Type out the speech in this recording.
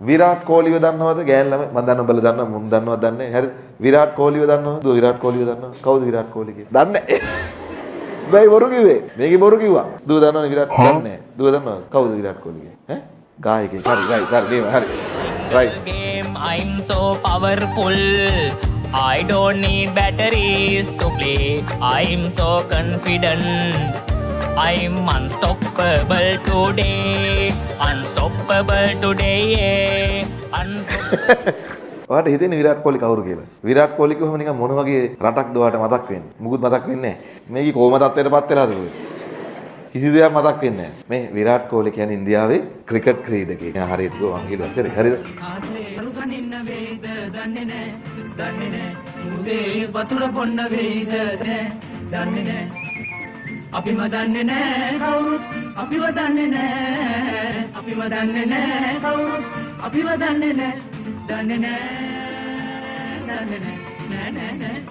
විරාට් කෝලිව දන්නවද ගෑන් ළමයි මම දන්නවා බල දන්නවා මුන් දන්නවා දන්නේ හරි විරාට් කෝලිව දන්නවද දුව විරාට් කෝලිව දන්නවා කවුද විරාට් කෝලි කියන්නේ දන්නේ බයි බොරු කිව්වේ මේකේ බොරු කිව්වා දුව දන්නවනේ විරාට් දන්නේ දුව දන්නවද කවුද විරාට් කෝලි කියන්නේ ඈ ගායකයෙක් හරි රයිට් හරි හරි right game I'm so powerful I don't need batteries to play I'm so confident I'm unstoppable today unstoppable today yeah. ඔයාලට හිතෙන්නේ විරාට් කෝලි කවුරු කියලා විරාට් කෝලි කිව්වම නිකන් මොන වගේ රටක්ද ඔයාලට මතක් වෙන්නේ මුකුත් මතක් වෙන්නේ නැහැ මේකේ කොහොම තත්ත්වයකටපත් වෙලාද ඔය කිසි දෙයක් මතක් වෙන්නේ නැහැ මේ විරාට් කෝලි කියන්නේ ඉන්දියාවේ ක්‍රිකට් ක්‍රීඩකයෙක් හරියට කිව්වා මං හිතුවා හරිද දන්නේ නෑ උදේ වතුර බොන්න වේද දන්නේ නෑ අපිම දන්නේ නෑ කවුරුත් අපිව දන්නේ නෑ අපිම දන්නේ නෑ කවුරුත් අපිව දන්නේ නෑ දන්නේ නෑ නෑ නෑ